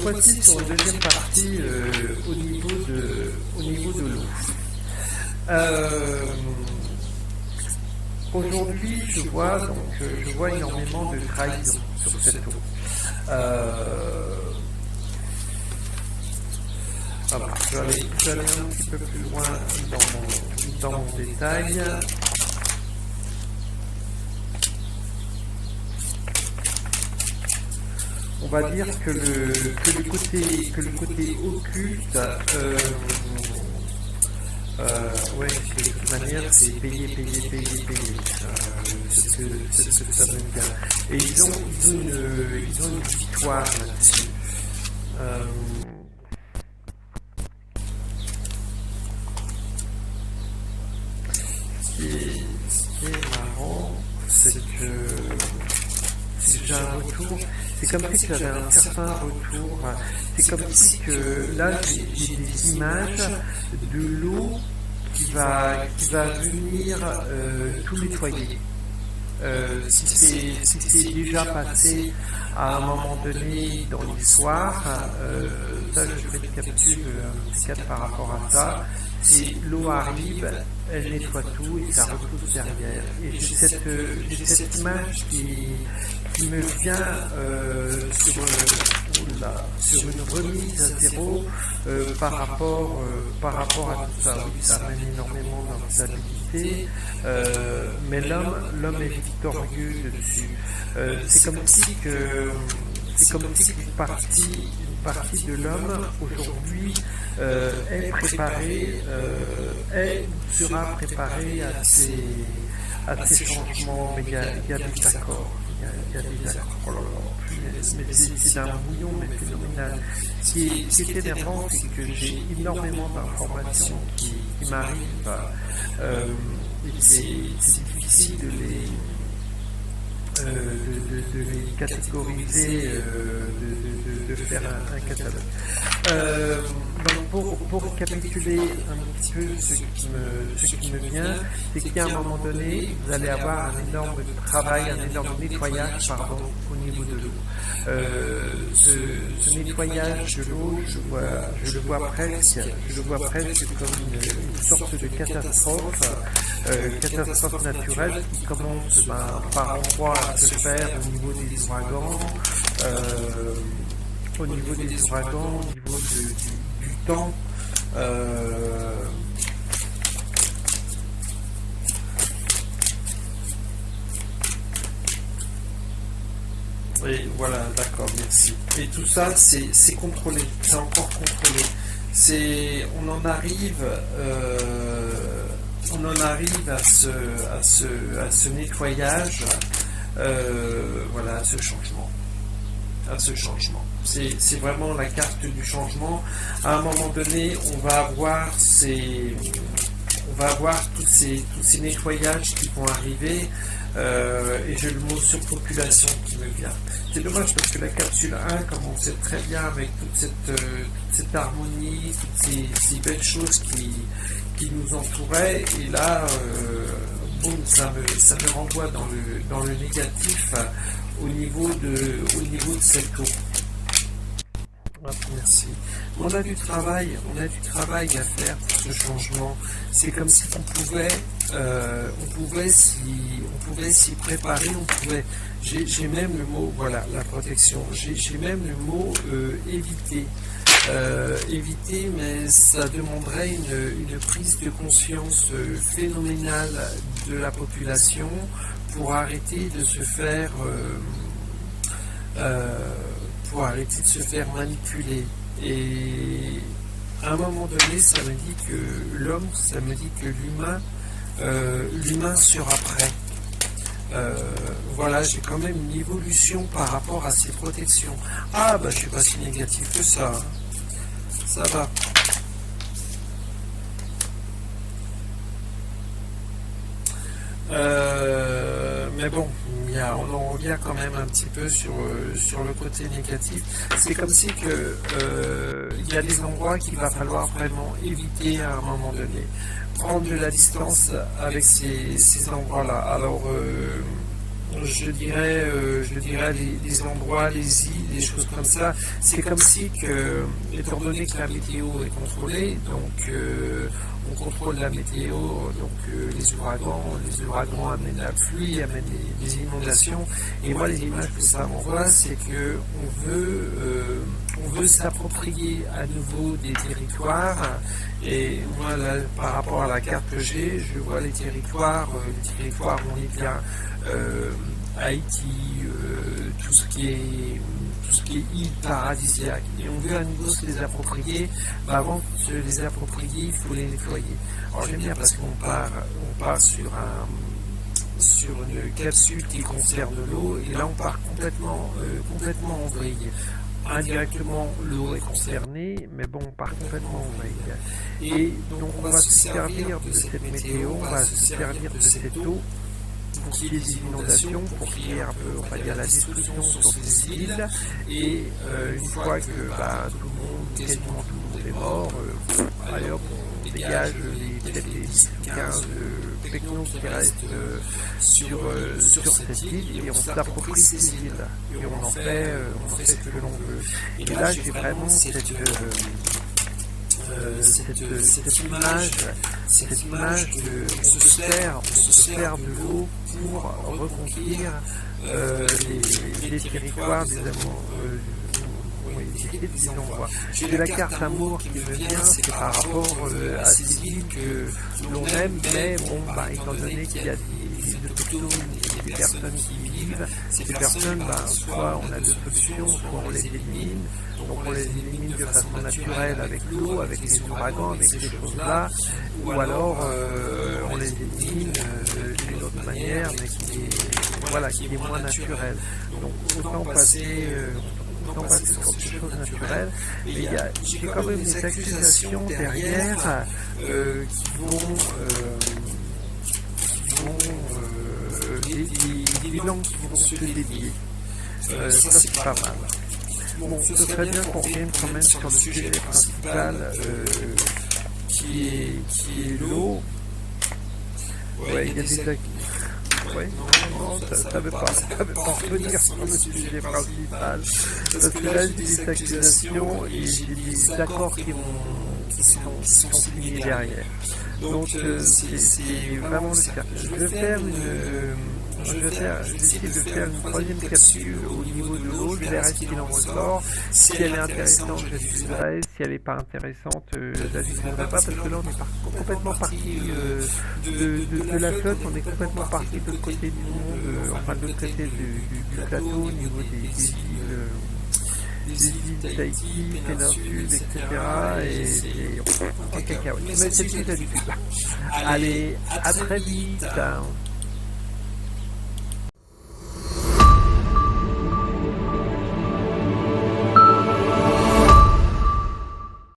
voici sur une deuxième partie au niveau de l'eau. Aujourd'hui, je vois énormément de trahison sur cette eau. Voilà, je vais aller un petit peu plus loin dans mon détail. On va dire que le côté occulte, ouais, de toute manière, c'est payer. C'est ce que ça veut dire. Et ils ont une victoire là-dessus. Ce qui est marrant, c'est que j'ai un retour. C'est comme si j'avais un certain retour. C'est comme si que là j'ai des images de l'eau qui va venir tout nettoyer. Si c'est déjà passé à un moment donné dans l'histoire, ça je ferai une capsule par rapport à ça. C'est l'eau arrive, elle nettoie tout et ça repousse derrière. Et j'ai cette image qui me vient sur une remise à zéro par rapport à tout ça. Oui, ça amène énormément d'instabilité, mais l'homme est victorieux dessus. C'est comme si une partie de l'homme aujourd'hui est préparée, sera préparée à ces changements, mais il y a des accords. Il y a des accords. Oh là là, mais c'est d'un bouillon, mais phénoménal. Ce qui est énervant, c'est que j'ai énormément d'informations qui m'arrivent et c'est difficile de les catégoriser, de faire un catalogue. Donc pour récapituler un petit peu ce qui me vient, c'est qu'à un moment donné, vous allez avoir un énorme travail, un énorme nettoyage au niveau de l'eau. Ce nettoyage de l'eau, je le vois presque comme une sorte de catastrophe naturelle qui commence par endroits à se faire au niveau des ouragans, au niveau du temps. Et voilà, d'accord, merci. Et tout ça, c'est contrôlé, c'est encore contrôlé. On en arrive à ce nettoyage, voilà, à ce changement. C'est vraiment la carte du changement. À un moment donné, on va avoir tous ces nettoyages qui vont arriver. Et j'ai le mot surpopulation qui me vient. C'est dommage parce que la capsule 1 commençait très bien avec toute cette harmonie, toutes ces belles choses qui nous entouraient. Et là, boum, ça me renvoie dans le négatif au niveau de cette eau. Ah, merci. On a du travail à faire pour ce changement. C'est comme si on pouvait s'y préparer, j'ai même le mot, voilà, la protection, j'ai même le mot éviter. Éviter, mais ça demanderait une prise de conscience phénoménale de la population pour arrêter de se faire manipuler. Et à un moment donné, ça me dit que l'humain sera prêt. Voilà, j'ai quand même une évolution par rapport à ces protections. Ah, bah je suis pas si négatif que ça. Ça va. Mais bon, on en revient quand même un petit peu sur le côté négatif. C'est comme si il y a des endroits qu'il va falloir vraiment éviter à un moment donné. Prendre de la distance avec ces endroits-là. Alors, je dirais les endroits, les îles, des choses comme ça. C'est comme si que, étant donné que la météo est contrôlée, donc on contrôle la météo, donc les ouragans amènent la pluie, amènent les inondations. Et moi, les images que ça m'envoie, c'est que on veut s'approprier à nouveau des territoires. Et moi, là, par rapport à la carte que j'ai, je vois les territoires on est bien Haïti, tout ce qui est île paradisiaque. Et on veut à nouveau se les approprier. Avant de se les approprier, il faut les nettoyer. Alors j'aime bien parce qu'on part sur une capsule qui concerne l'eau, et là on part complètement en vrille. Indirectement, l'eau est concernée, mais bon, on part complètement en vrille. Et donc on va se servir de cette météo, on va se servir de cette eau pour qu'il y ait des inondations, pour qu'il y ait un peu, on va dire, la destruction sur ces îles. Et une fois que quasiment tout le monde est mort, allez hop, on dégage peut-être les 10 ou 15 pecnos qui restent sur cette île, et on s'approprie ces îles. Et on en fait ce que l'on veut. Et là, j'ai vraiment cette image de on se sert de l'eau pour reconquérir les territoires des endroits. J'ai la carte amour qui me vient, c'est par rapport à ces îles que l'on aime, mais bon, étant donné qu'il y a des autochtones et des personnes qui y vivent, ces personnes, soit on a deux solutions, soit on les élimine. Donc on les élimine de façon naturelle avec l'eau, avec les ouragans, avec ces choses-là, ou alors on les élimine d'une autre manière, mais qui est moins naturelle. Donc autant passer sur des choses naturelles, mais j'ai quand même des accusations derrière des bilans qui vont se dédier. Ça c'est pas mal. Bon, ce serait bien qu'on revienne quand même sur le sujet principal qui est l'eau. Ouais, il y a des ouais, non, ça veut pas revenir sur le sujet principal. Parce que là, j'ai des accusations et j'ai des accords qui sont signés derrière. Donc, c'est vraiment le cas. Je vais essayer de faire une troisième capsule au niveau de l'eau, je verrai ce qu'il en ressort. Si elle est intéressante, je la suivrai. Si elle n'est pas intéressante, je la suivrai pas, parce que là on est complètement parti de la flotte, on est complètement parti de l'autre côté du monde, enfin de l'autre côté du plateau, au niveau des îles d'Haïti, péninsule, etc. Et en cacahuète. Mais c'est plus d'habitude. Allez, à très vite.